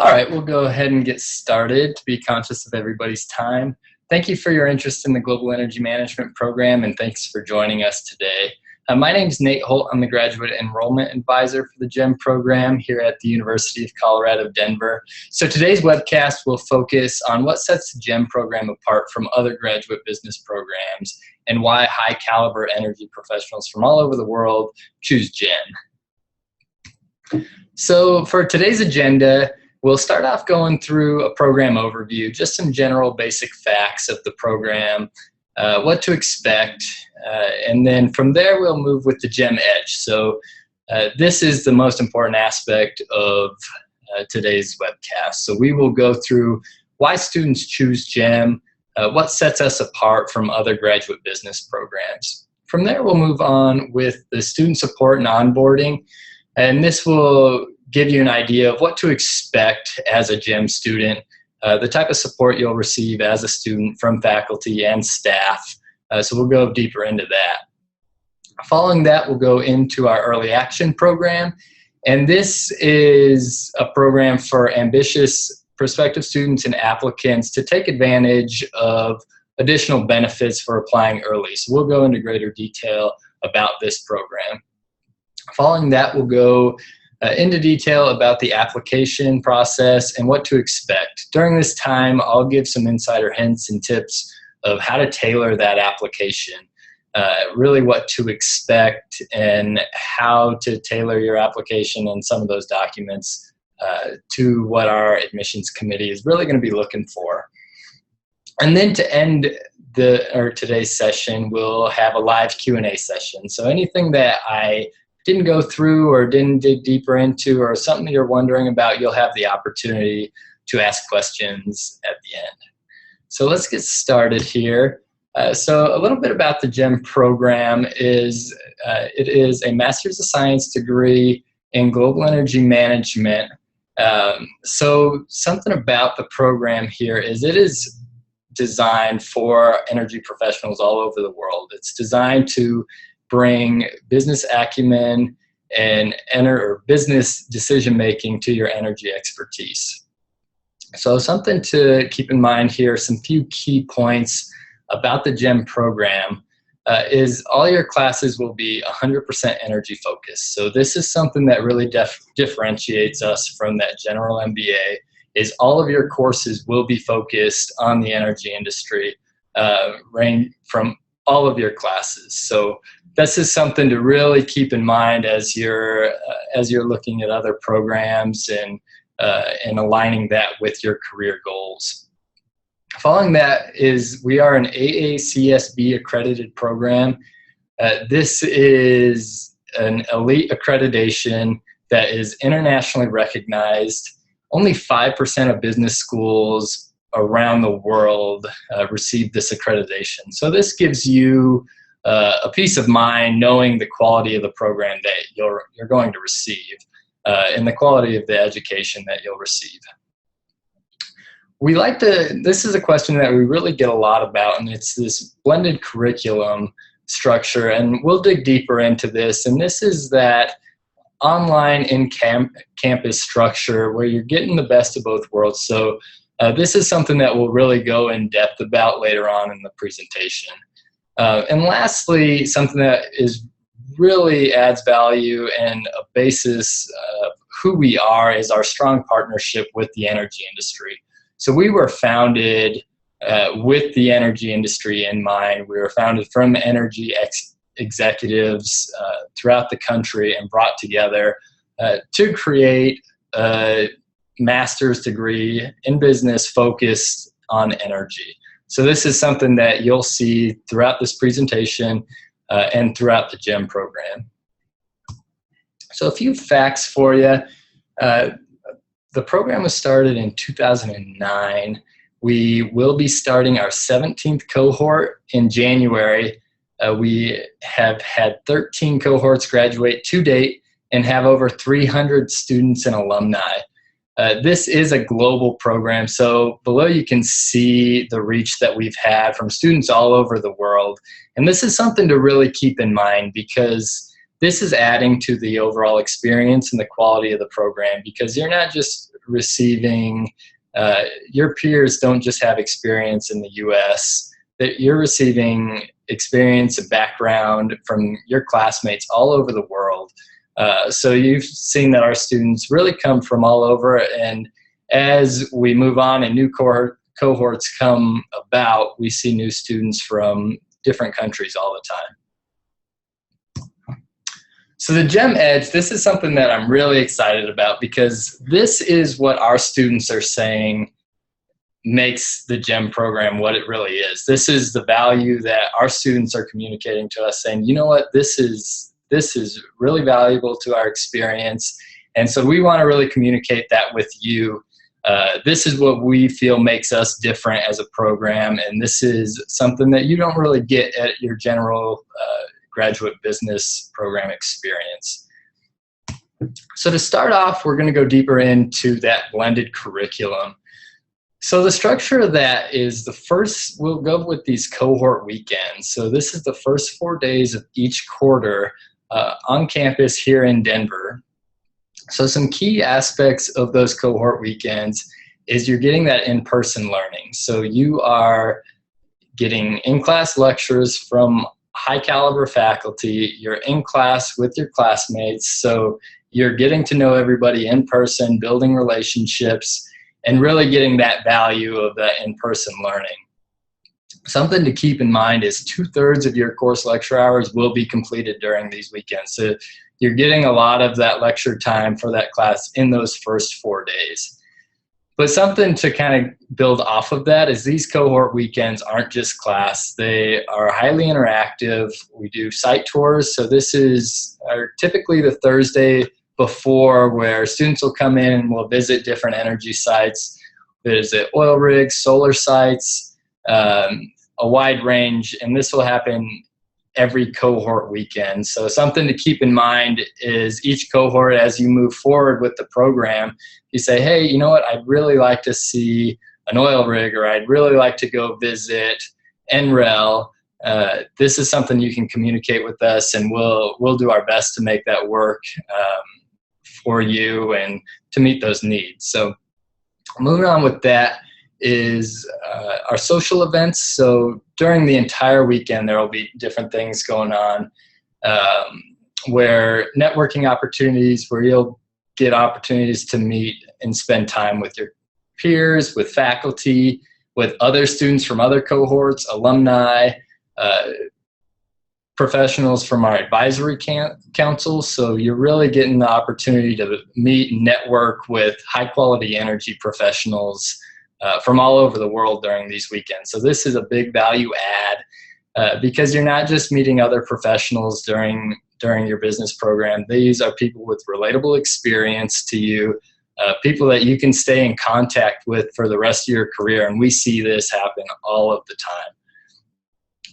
All right, we'll go ahead and get started to be conscious of everybody's time. Thank you for your interest in the Global Energy Management Program, and thanks for joining us today. My name is Nate Holt. I'm the Graduate Enrollment Advisor for the GEM program here at the University of Colorado, Denver. So today's webcast will focus on what sets the GEM program apart from other graduate business programs and why high-caliber energy professionals from all over the world choose GEM. So for today's agenda, we'll start off going through a program overview, just some general basic facts of the program, what to expect, and then from there we'll move with the GEM Edge. So this is the most important aspect of today's webcast. So we will go through why students choose GEM, what sets us apart from other graduate business programs. From there we'll move on with the student support and onboarding, and this will give you an idea of what to expect as a GEM student, the type of support you'll receive as a student from faculty and staff. So we'll go deeper into that. Following that, we'll go into our early action program. And this is a program for ambitious prospective students and applicants to take advantage of additional benefits for applying early. So we'll go into greater detail about this program. Following that, we'll go into detail about the application process and what to expect. During this time, I'll give some insider hints and tips of how to tailor that application, really what to expect and how to tailor your application and some of those documents to what our admissions committee is really going to be looking for. And then to end today's session, we'll have a live Q&A session. So anything that I didn't go through or didn't dig deeper into or something you're wondering about, you'll have the opportunity to ask questions at the end. So let's get started here. So a little bit about the GEM program is it is a Master's of Science degree in Global Energy Management. So something about the program here is it is designed for energy professionals all over the world. It's designed to bring business acumen and business decision-making to your energy expertise. So something to keep in mind here, some few key points about the GEM program is all your classes will be 100% energy focused. So this is something that really differentiates us from that general MBA, is all of your courses will be focused on the energy industry, range from all of your classes. So this is something to really keep in mind as you're looking at other programs and aligning that with your career goals. Following that is we are an AACSB accredited program. This is an elite accreditation that is internationally recognized. Only 5% of business schools around the world receive this accreditation. So this gives you a peace of mind knowing the quality of the program that you're going to receive and the quality of the education that you'll receive. This is a question that we really get a lot about, and it's this blended curriculum structure, and we'll dig deeper into this. And this is that online in-campus structure where you're getting the best of both worlds. So this is something that we'll really go in depth about later on in the presentation. And lastly, something that really adds value and a basis of who we are is our strong partnership with the energy industry. So we were founded with the energy industry in mind. We were founded from energy executives throughout the country and brought together to create a master's degree in business focused on energy. So this is something that you'll see throughout this presentation and throughout the GEM program. So a few facts for you. The program was started in 2009. We will be starting our 17th cohort in January. We have had 13 cohorts graduate to date and have over 300 students and alumni. This is a global program, so below you can see the reach that we've had from students all over the world. And this is something to really keep in mind because this is adding to the overall experience and the quality of the program, because you're not just receiving, your peers don't just have experience in the US, that you're receiving experience and background from your classmates all over the world. So you've seen that our students really come from all over, and as we move on and new cohorts come about, we see new students from different countries all the time. So the GEM Edge, this is something that I'm really excited about, because this is what our students are saying makes the GEM program what it really is. This is the value that our students are communicating to us, saying, you know what, this is really valuable to our experience, and so we want to really communicate that with you. This is what we feel makes us different as a program, and this is something that you don't really get at your general graduate business program experience. So to start off, we're going to go deeper into that blended curriculum. So the structure of that is we'll go with these cohort weekends. So this is the first 4 days of each quarter on campus here in Denver. So some key aspects of those cohort weekends is you're getting that in-person learning. So you are getting in-class lectures from high caliber faculty, you're in class with your classmates, so you're getting to know everybody in person, building relationships, and really getting that value of that in-person learning. Something to keep in mind is 2/3 of your course lecture hours will be completed during these weekends. So you're getting a lot of that lecture time for that class in those first 4 days. But something to kind of build off of that is these cohort weekends aren't just class. They are highly interactive. We do site tours. So this is typically the Thursday before, where students will come in and we'll visit different energy sites, visit oil rigs, solar sites, a wide range, and this will happen every cohort weekend. So something to keep in mind is each cohort, as you move forward with the program, you say, hey, you know what, I'd really like to see an oil rig, or I'd really like to go visit NREL. This is something you can communicate with us, and we'll do our best to make that work for you and to meet those needs. So moving on with that is our social events. So during the entire weekend, there will be different things going on, where networking opportunities, where you'll get opportunities to meet and spend time with your peers, with faculty, with other students from other cohorts, alumni, professionals from our advisory council. So you're really getting the opportunity to meet and network with high quality energy professionals from all over the world during these weekends. So this is a big value add because you're not just meeting other professionals during your business program. These are people with relatable experience to you, people that you can stay in contact with for the rest of your career, and we see this happen all of the time.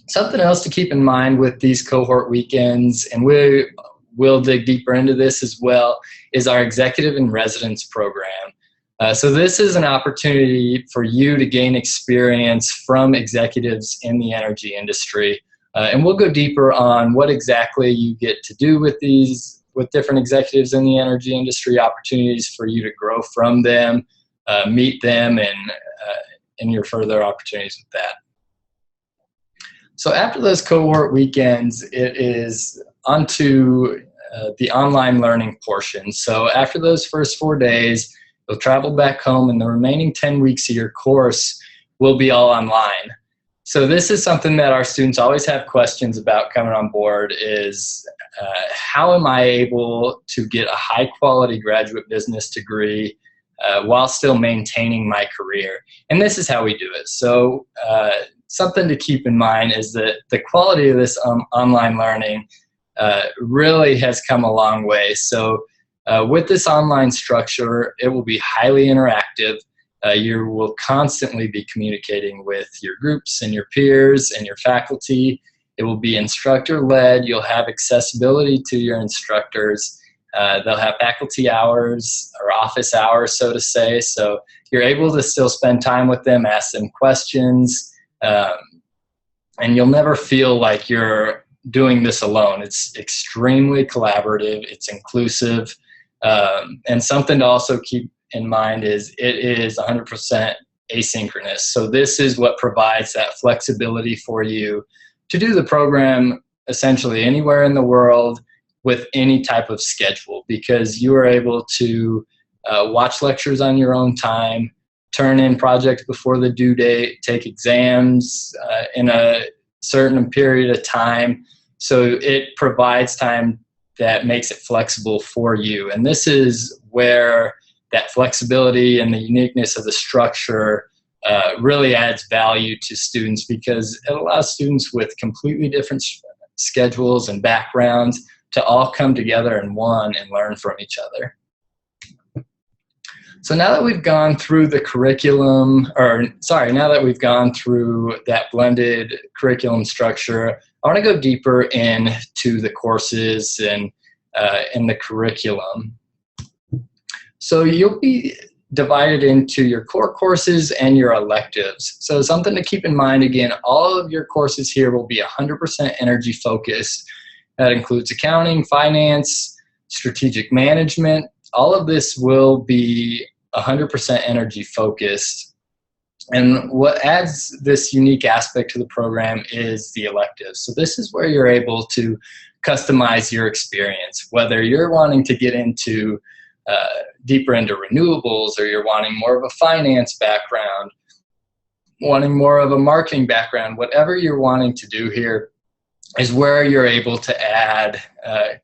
Something else to keep in mind with these cohort weekends, and we'll dig deeper into this as well, is our executive in residence program. So this is an opportunity for you to gain experience from executives in the energy industry. And we'll go deeper on what exactly you get to do with different executives in the energy industry, opportunities for you to grow from them, meet them, and your further opportunities with that. So after those cohort weekends, it is onto the online learning portion. So after those first 4 days, you'll travel back home, and the remaining 10 weeks of your course will be all online. So this is something that our students always have questions about coming on board is how am I able to get a high quality graduate business degree while still maintaining my career? And this is how we do it. So something to keep in mind is that the quality of this online learning really has come a long way. So with this online structure, it will be highly interactive. You will constantly be communicating with your groups and your peers and your faculty. It will be instructor-led. You'll have accessibility to your instructors. They'll have faculty hours or office hours, so to say. So you're able to still spend time with them, ask them questions, and you'll never feel like you're doing this alone. It's extremely collaborative. It's inclusive. And something to also keep in mind is it is 100% asynchronous. So this is what provides that flexibility for you to do the program essentially anywhere in the world with any type of schedule, because you are able to watch lectures on your own time, turn in projects before the due date, take exams in a certain period of time. So it provides time that makes it flexible for you. And this is where that flexibility and the uniqueness of the structure really adds value to students, because it allows students with completely different schedules and backgrounds to all come together in one and learn from each other. So now that we've gone through the curriculum, now that we've gone through that blended curriculum structure, I want to go deeper into the courses and the curriculum. So you'll be divided into your core courses and your electives. So something to keep in mind, again, all of your courses here will be 100% energy focused. That includes accounting, finance, strategic management. All of this will be 100% energy focused. And what adds this unique aspect to the program is the electives. So this is where you're able to customize your experience, whether you're wanting to get into deeper into renewables, or you're wanting more of a finance background, wanting more of a marketing background. Whatever you're wanting to do here is where you're able to add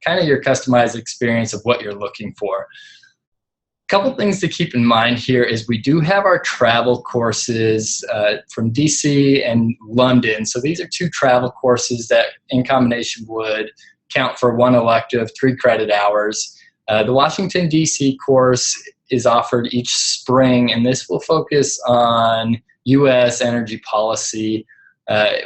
kind of your customized experience of what you're looking for. A couple things to keep in mind here is we do have our travel courses from DC and London. So these are 2 travel courses that in combination would count for 1 elective, 3 credit hours. The Washington, D.C. course is offered each spring, and this will focus on U.S. energy policy,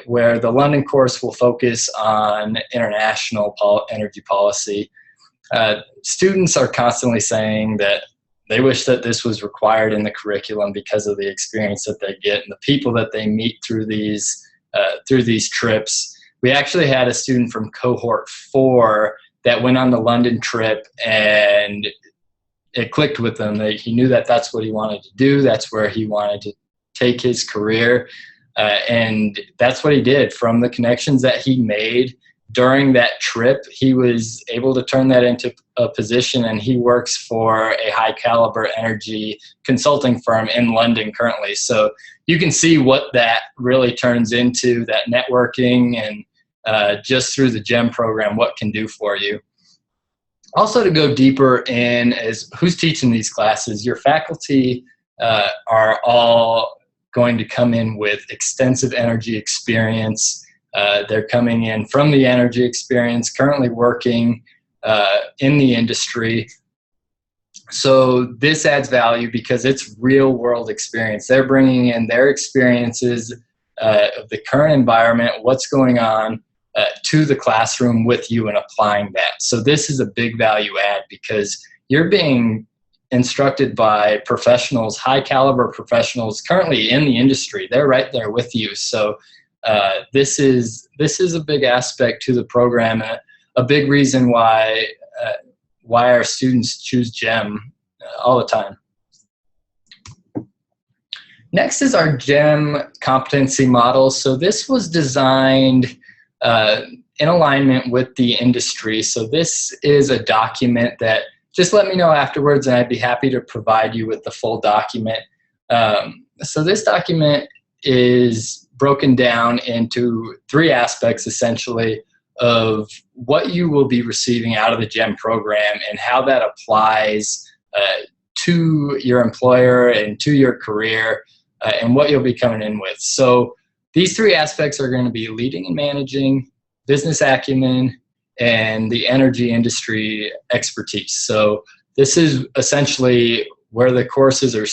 where the London course will focus on international energy policy. Students are constantly saying that they wish that this was required in the curriculum because of the experience that they get and the people that they meet through these trips. We actually had a student from cohort 4 that went on the London trip, and it clicked with him. He knew that that's what he wanted to do. That's where he wanted to take his career. And that's what he did. From the connections that he made during that trip, he was able to turn that into a position, and he works for a high caliber energy consulting firm in London currently. So you can see what that really turns into, that networking and just through the GEM program, what can do for you. Also, to go deeper in is who's teaching these classes. Your faculty are all going to come in with extensive energy experience. They're coming in from the energy experience, currently working in the industry. So this adds value because it's real world experience. They're bringing in their experiences of the current environment, what's going on, to the classroom with you and applying that. So this is a big value add because you're being instructed by professionals, high caliber professionals currently in the industry. They're right there with you. So this is a big aspect to the program, a big reason why our students choose GEM all the time. Next is our GEM competency model. So this was designed in alignment with the industry. So this is a document that, just let me know afterwards and I'd be happy to provide you with the full document. So this document is broken down into 3 aspects essentially of what you will be receiving out of the GEM program and how that applies to your employer and to your career and what you'll be coming in with. So these 3 aspects are going to be leading and managing, business acumen, and the energy industry expertise. So this is essentially where the courses are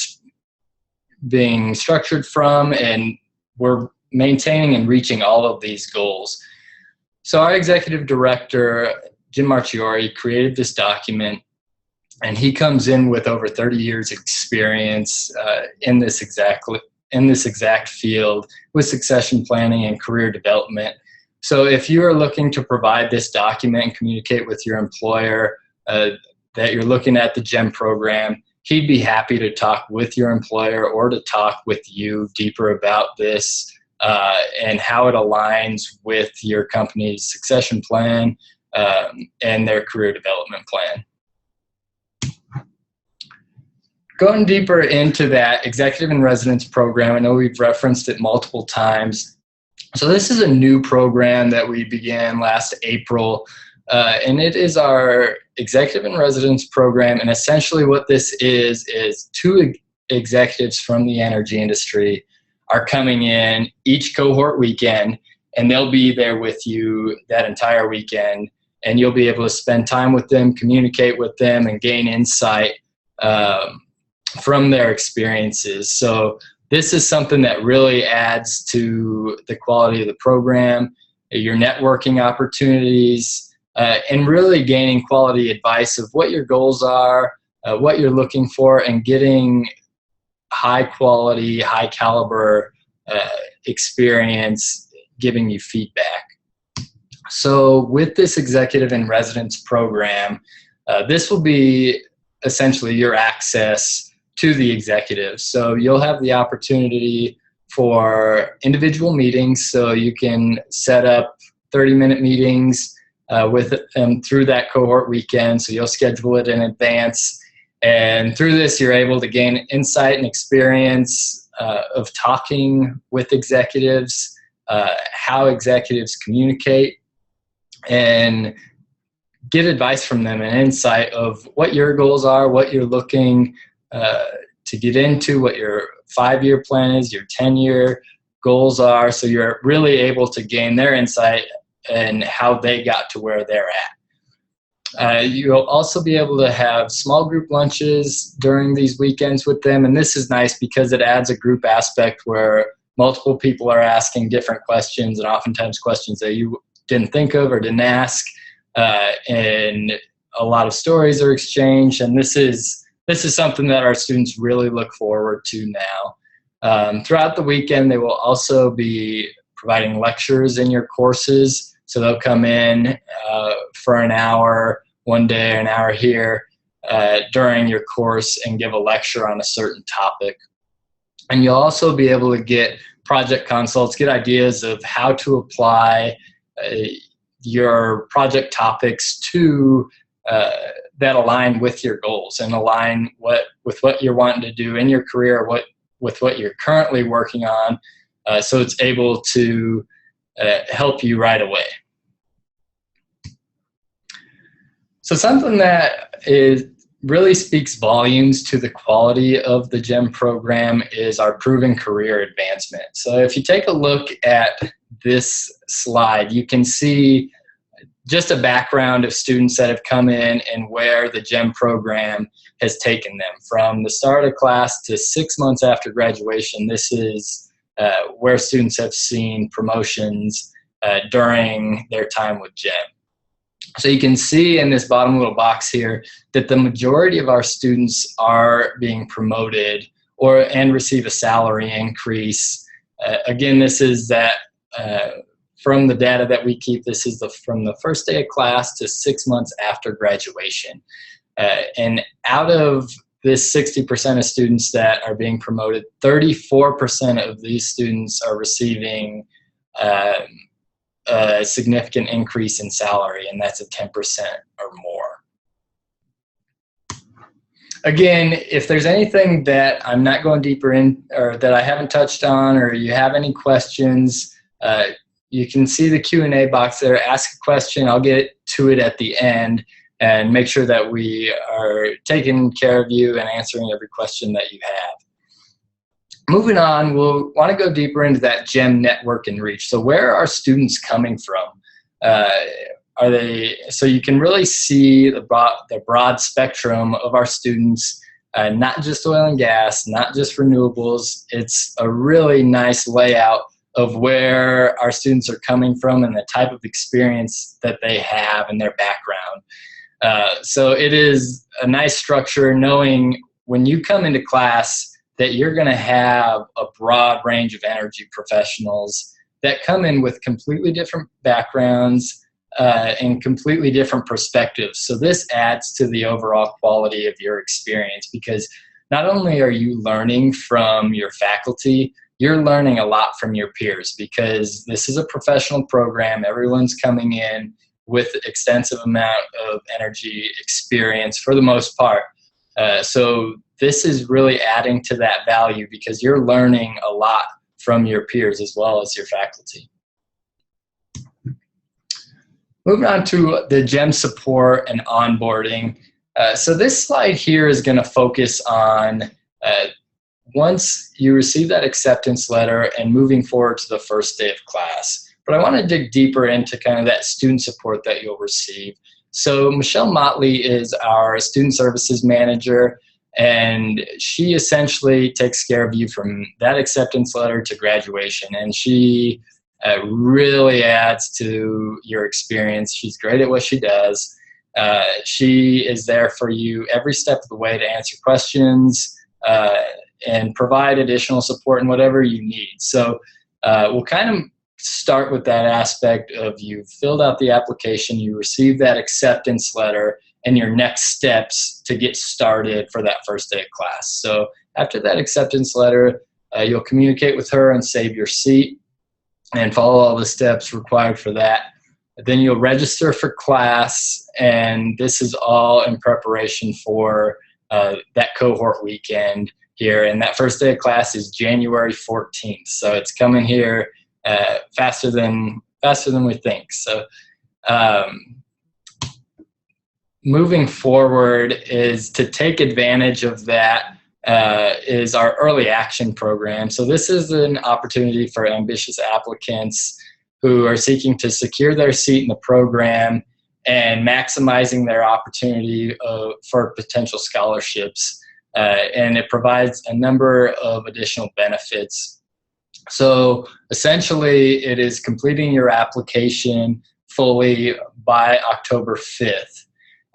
being structured from, and we're maintaining and reaching all of these goals. So our executive director, Jim Marchiori, created this document, and he comes in with over 30 years experience in this exact field with succession planning and career development. So if you are looking to provide this document and communicate with your employer that you're looking at the GEM program, he'd be happy to talk with your employer or to talk with you deeper about this and how it aligns with your company's succession plan and their career development plan. Going deeper into that executive in residence program, I know we've referenced it multiple times. So this is a new program that we began last April, and it is our executive in residence program. And essentially what this is two executives from the energy industry are coming in each cohort weekend, and they'll be there with you that entire weekend, and you'll be able to spend time with them, communicate with them, and gain insight from their experiences. So this is something that really adds to the quality of the program, your networking opportunities, and really gaining quality advice of what your goals are, what you're looking for, and getting high quality, high caliber experience giving you feedback. So with this executive in residence program, this will be essentially your access to the executives. So you'll have the opportunity for individual meetings, so you can set up 30-minute meetings with them through that cohort weekend. So you'll schedule it in advance, and through this you're able to gain insight and experience of talking with executives, how executives communicate, and get advice from them and insight of what your goals are, what you're looking to get into, what your 5-year plan is, your 10-year goals are. So you're really able to gain their insight and how they got to where they're at. You'll also be able to have small group lunches during these weekends with them. And this is nice because it adds a group aspect where multiple people are asking different questions, and oftentimes questions that you didn't think of or didn't ask. And a lot of stories are exchanged. And this is something that our students really look forward to now. Throughout the weekend, they will also be providing lectures in your courses. So they'll come in for an hour one day, or an hour here during your course, and give a lecture on a certain topic. And you'll also be able to get project consults, get ideas of how to apply your project topics to that align with your goals and align with what you're wanting to do in your career, with what you're currently working on, so it's able to help you right away. So something that really speaks volumes to the quality of the GEM program is our proven career advancement. So if you take a look at this slide, you can see just a background of students that have come in and where the GEM program has taken them. From the start of class to 6 months after graduation, this is where students have seen promotions during their time with GEM. So you can see in this bottom little box here that the majority of our students are being promoted and receive a salary increase. Again, this is that from the data that we keep, this is from the first day of class to 6 months after graduation. And out of this 60% of students that are being promoted, 34% of these students are receiving a significant increase in salary, and that's a 10% or more. Again, if there's anything that I'm not going deeper in, or that I haven't touched on, or you have any questions, you can see the Q&A box there. Ask a question. I'll get to it at the end and make sure that we are taking care of you and answering every question that you have. Moving on, we'll want to go deeper into that GEM network and reach. So where are students coming from? So you can really see the broad spectrum of our students, not just oil and gas, not just renewables. It's a really nice layout of where our students are coming from and the type of experience that they have in their background. So it is a nice structure knowing when you come into class that you're going to have a broad range of energy professionals that come in with completely different backgrounds, and completely different perspectives. So this adds to the overall quality of your experience, because not only are you learning from your faculty, you're learning a lot from your peers, because this is a professional program. Everyone's coming in with extensive amount of energy experience for the most part. So this is really adding to that value, because you're learning a lot from your peers as well as your faculty. Moving on to the GEM support and onboarding. So this slide here is going to focus on once you receive that acceptance letter and moving forward to the first day of class. But I want to dig deeper into kind of that student support that you'll receive. So Michelle Motley is our student services manager, and she essentially takes care of you from that acceptance letter to graduation. And she really adds to your experience. She's great at what she does. She is there for you every step of the way to answer questions and provide additional support in whatever you need. So we'll kind of start with that aspect of you've filled out the application, you received that acceptance letter, and your next steps to get started for that first day of class. So after that acceptance letter, you'll communicate with her and save your seat and follow all the steps required for that. Then you'll register for class, and this is all in preparation for that cohort weekend here. And that first day of class is January 14th. So it's coming here faster than we think. So moving forward is to take advantage of that is our early action program. So this is an opportunity for ambitious applicants who are seeking to secure their seat in the program and maximizing their opportunity for potential scholarships. And it provides a number of additional benefits. So essentially, it is completing your application fully by October 5th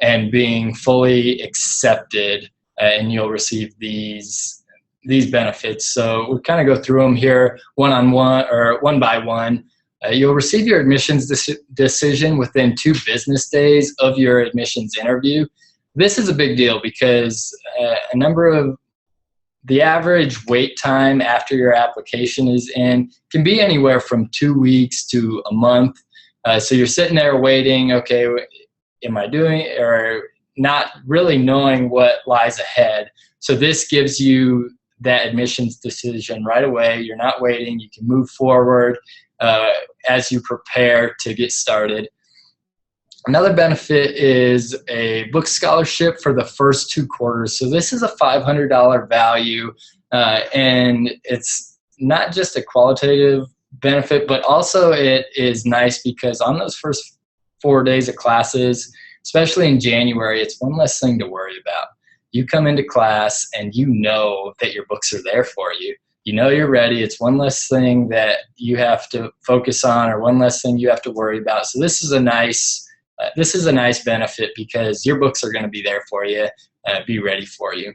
and being fully accepted, and you'll receive these benefits. So we'll kind of go through them here one-on-one or one by one. You'll receive your admissions decision within 2 business days of your admissions interview. This is a big deal because the average wait time after your application is in can be anywhere from 2 weeks to a month. So you're sitting there waiting, okay, am I doing, or not really knowing what lies ahead. So this gives you that admissions decision right away. You're not waiting. You can move forward as you prepare to get started. Another benefit is a book scholarship for the first 2 quarters. So this is a $500 value, and it's not just a qualitative benefit, but also it is nice because on those first 4 days of classes, especially in January, it's one less thing to worry about. You come into class and you know that your books are there for you. You know you're ready. It's one less thing that you have to focus on, or one less thing you have to worry about. So this is a nice benefit because your books are going to be there for you, be ready for you.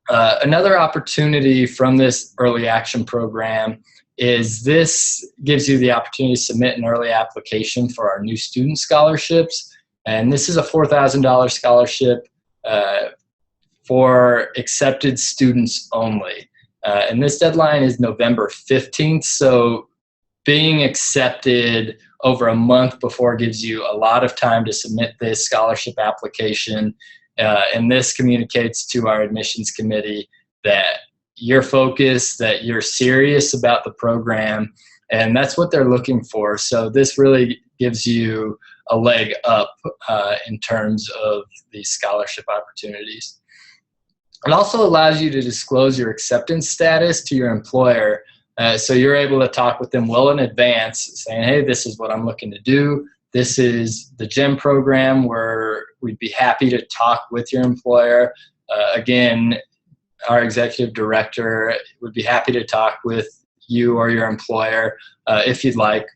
Another opportunity from this early action program is this gives you the opportunity to submit an early application for our new student scholarships. And this is a $4,000 scholarship for accepted students only. And this deadline is November 15th. So being accepted over a month before gives you a lot of time to submit this scholarship application. And this communicates to our admissions committee that you're focused, that you're serious about the program, and that's what they're looking for. So this really gives you a leg up in terms of these scholarship opportunities. It also allows you to disclose your acceptance status to your employer. So you're able to talk with them well in advance, saying, hey, this is what I'm looking to do. This is the GEM program where we'd be happy to talk with your employer. Again, our executive director would be happy to talk with you or your employer if you'd like.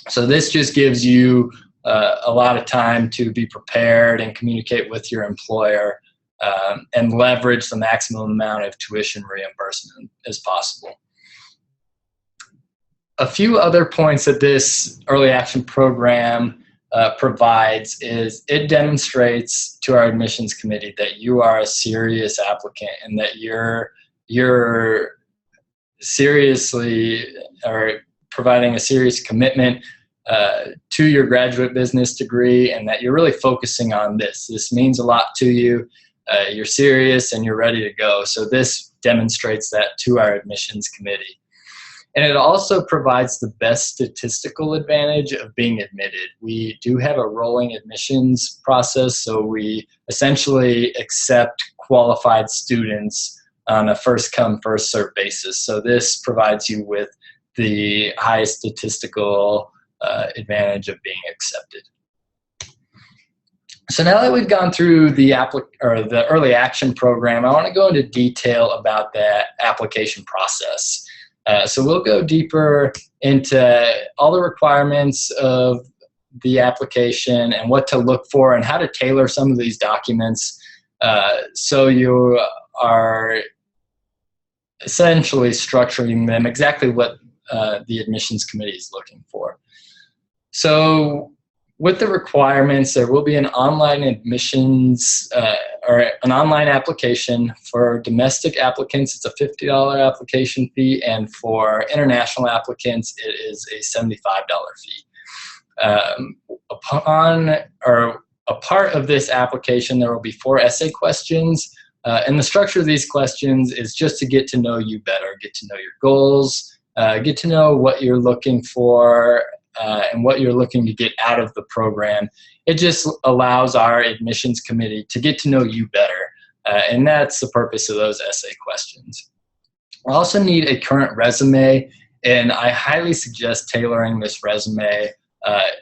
So this just gives you a lot of time to be prepared and communicate with your employer and leverage the maximum amount of tuition reimbursement as possible. a few other points that this early action program provides is it demonstrates to our admissions committee that you are a serious applicant and that you're seriously or providing a serious commitment to your graduate business degree, and that you're really focusing on this. This means a lot to you. You're serious and you're ready to go. So this demonstrates that to our admissions committee. And it also provides the best statistical advantage of being admitted. We do have a rolling admissions process, so we essentially accept qualified students on a first-come, first-served basis. So this provides you with the highest statistical advantage of being accepted. So now that we've gone through the early action program, I want to go into detail about that application process. So we'll go deeper into all the requirements of the application and what to look for and how to tailor some of these documents so you are essentially structuring them exactly what the admissions committee is looking for. So with the requirements, there will be an online admissions or an online application. For domestic applicants, it's a $50 application fee, and for international applicants, it is a $75 fee. A part of this application, there will be 4 essay questions, and the structure of these questions is just to get to know you better, get to know your goals, get to know what you're looking for, and what you're looking to get out of the program. It just allows our admissions committee to get to know you better, and that's the purpose of those essay questions. We also need a current resume, and I highly suggest tailoring this resume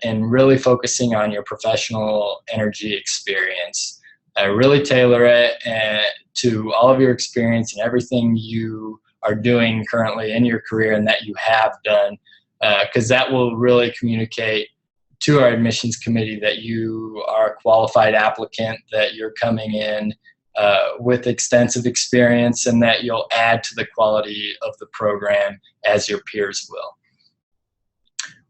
and really focusing on your professional energy experience. Really tailor it to all of your experience and everything you are doing currently in your career and that you have done, because that will really communicate to our admissions committee that you are a qualified applicant, that you're coming in with extensive experience, and that you'll add to the quality of the program as your peers will.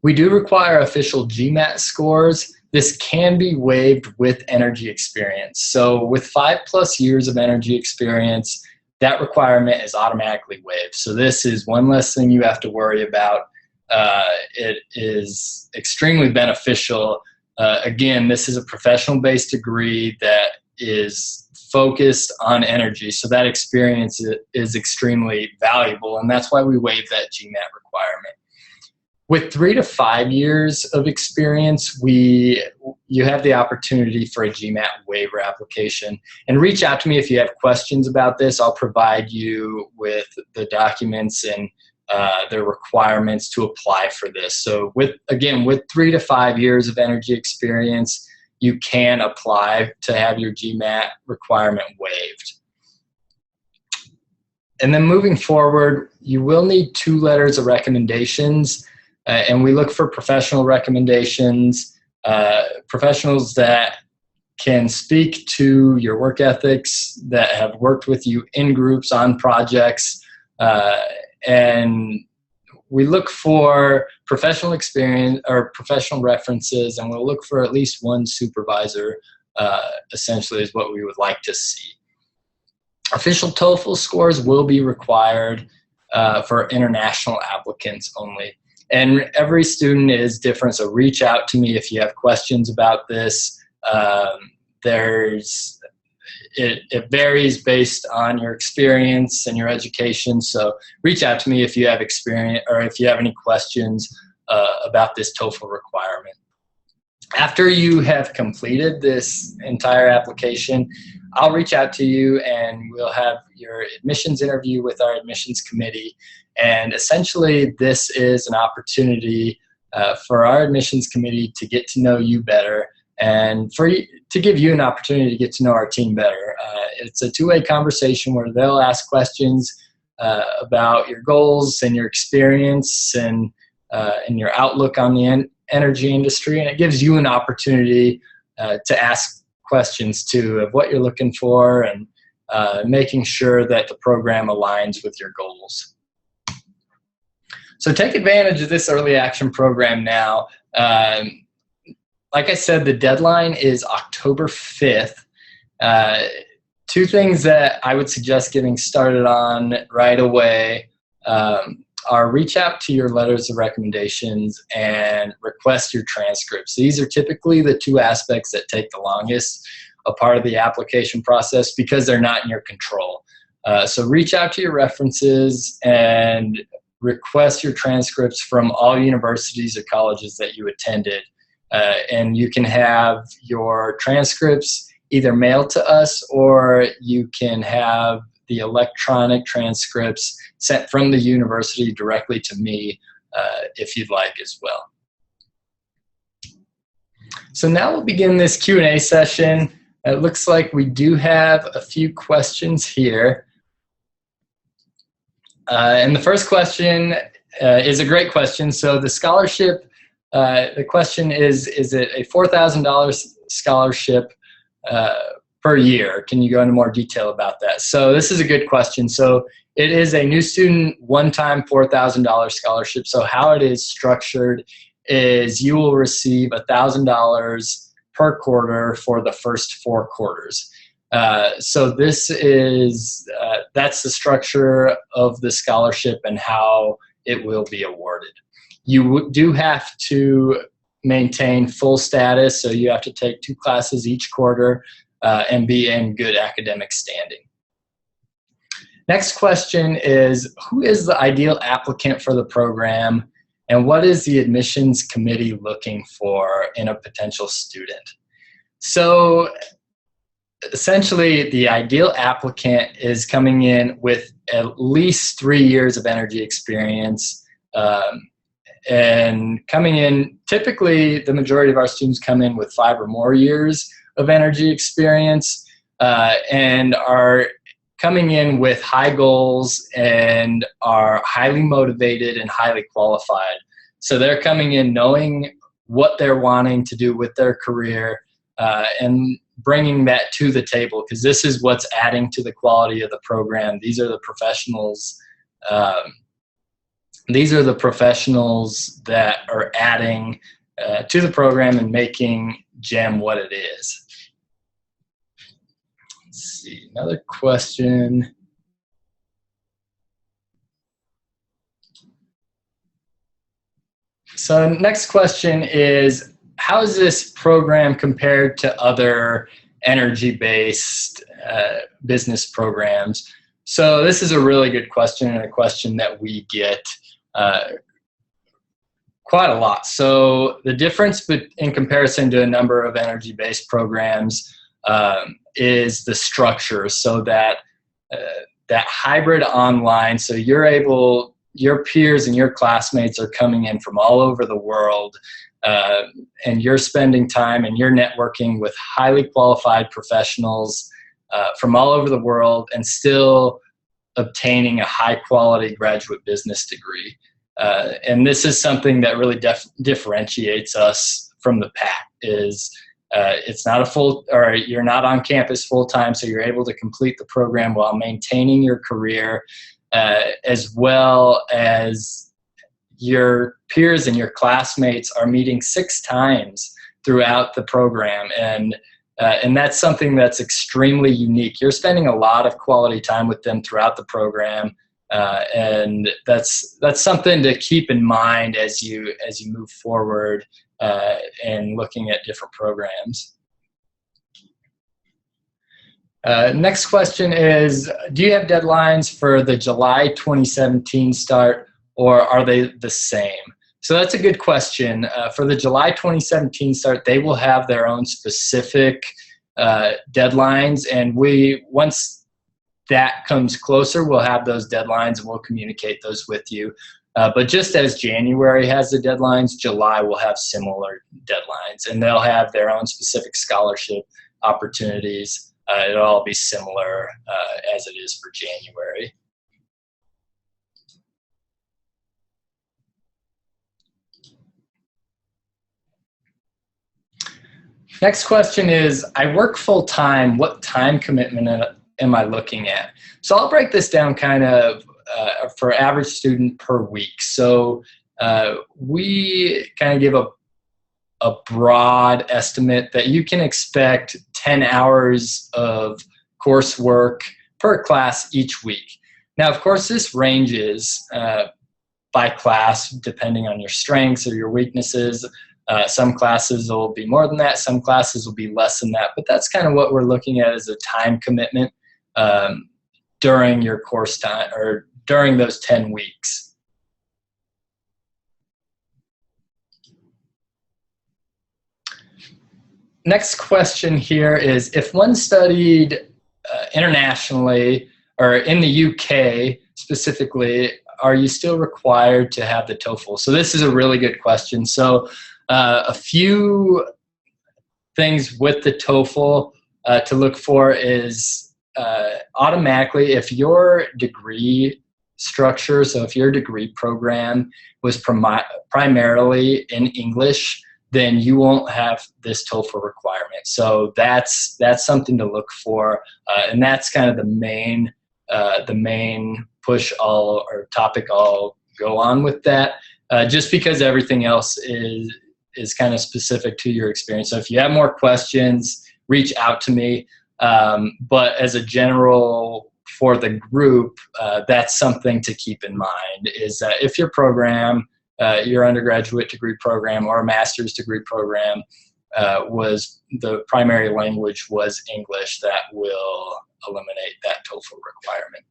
We do require official GMAT scores. This can be waived with energy experience. So with 5+ years of energy experience, that requirement is automatically waived. So this is one less thing you have to worry about. It is extremely beneficial. Again, this is a professional-based degree that is focused on energy, so that experience is extremely valuable, and that's why we waive that GMAT requirement. With 3 to 5 years of experience, you have the opportunity for a GMAT waiver application. And reach out to me if you have questions about this. I'll provide you with the documents and the requirements to apply for this. So with 3 to 5 years of energy experience, you can apply to have your GMAT requirement waived. And then moving forward, you will need 2 letters of recommendations. And we look for professional recommendations, professionals that can speak to your work ethics, that have worked with you in groups on projects, and we look for professional experience or professional references, and we'll look for at least 1 supervisor, essentially is what we would like to see. Official TOEFL scores will be required for international applicants only. And every student is different, so reach out to me if you have questions about this. It varies based on your experience and your education, so reach out to me if you have experience or if you have any questions about this TOEFL requirement. After you have completed this entire application, I'll reach out to you and we'll have your admissions interview with our admissions committee. And essentially, this is an opportunity for our admissions committee to get to know you better and to give you an opportunity to get to know our team better. It's a 2-way conversation where they'll ask questions about your goals and your experience and your outlook on the energy industry, and it gives you an opportunity to ask questions too of what you're looking for and making sure that the program aligns with your goals. So take advantage of this early action program now. Like I said, the deadline is October 5th. Two things that I would suggest getting started on right away are reach out to your letters of recommendations and request your transcripts. These are typically the two aspects that take the longest a part of the application process because they're not in your control. So reach out to your references and request your transcripts from all universities or colleges that you attended. And you can have your transcripts either mailed to us, or you can have the electronic transcripts sent from the university directly to me if you'd like as well. So now we'll begin this Q&A session. It looks like we do have a few questions here. And the first question is a great question. So the scholarship, the question is it a $4,000 scholarship per year? Can you go into more detail about that? So this is a good question. So it is a new student one-time $4,000 scholarship. So how it is structured is you will receive $1,000 per quarter for the first 4 quarters. So this is, that's the structure of the scholarship and how it will be awarded. You do have to maintain full status, so you have to take 2 classes each quarter and be in good academic standing. Next question is, who is the ideal applicant for the program, and what is the admissions committee looking for in a potential student? So essentially, the ideal applicant is coming in with at least 3 years of energy experience, and coming in, typically the majority of our students come in with 5 or more years of energy experience, and are coming in with high goals and are highly motivated and highly qualified. So they're coming in knowing what they're wanting to do with their career, and bringing that to the table, because this is what's adding to the quality of the program. These are the professionals. These are the professionals that are adding to the program and making GEM what it is. Let's see, another question. So next question is, how is this program compared to other energy-based business programs? So this is a really good question, and a question that we get quite a lot. So the difference in comparison to a number of energy-based programs is the structure. So that that hybrid online, so your peers and your classmates are coming in from all over the world, and you're spending time and you're networking with highly qualified professionals from all over the world, and still obtaining a high quality graduate business degree. And this is something that really differentiates us from the pack. Is it's not you're not on campus full time, so you're able to complete the program while maintaining your career, as well as your peers and your classmates are meeting 6 times throughout the program, and that's something that's extremely unique. You're spending a lot of quality time with them throughout the program, and that's something to keep in mind as you move forward and looking at different programs. Next question is, do you have deadlines for the July 2017 start, or are they the same? So that's a good question. For the July 2017 start, they will have their own specific deadlines, and once that comes closer, we'll have those deadlines and we'll communicate those with you. But just as January has the deadlines, July will have similar deadlines, and they'll have their own specific scholarship opportunities. It'll all be similar as it is for January. Next question is, I work full-time. What time commitment am I looking at? So I'll break this down kind of for average student per week. So we kind of give a broad estimate that you can expect 10 hours of coursework per class each week. Now, of course, this ranges by class depending on your strengths or your weaknesses. Some classes will be more than that, some classes will be less than that, but that's kind of what we're looking at as a time commitment during your course time, or during those 10 weeks. Next question here is, if one studied internationally or in the UK specifically, are you still required to have the TOEFL? So this is a really good question. So a few things with the TOEFL to look for is automatically, if your degree structure, so if your degree program was primarily in English, then you won't have this TOEFL requirement. So that's something to look for, and that's kind of the main push or topic I'll go on with that, just because everything else is kind of specific to your experience. So if you have more questions, reach out to me. But as a general for the group, that's something to keep in mind, is that if your program, your undergraduate degree program or a master's degree program was the primary language was English, that will eliminate that TOEFL requirement.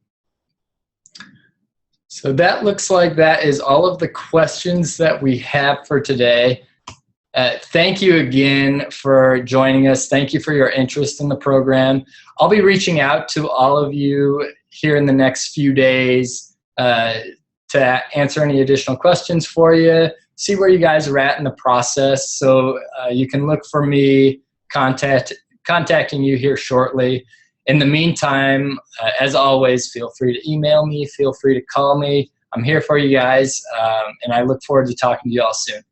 So that looks like that is all of the questions that we have for today. Thank you again for joining us. Thank you for your interest in the program. I'll be reaching out to all of you here in the next few days to answer any additional questions for you, see where you guys are at in the process. So you can look for me contacting you here shortly. In the meantime, as always, feel free to email me, feel free to call me. I'm here for you guys, and I look forward to talking to you all soon.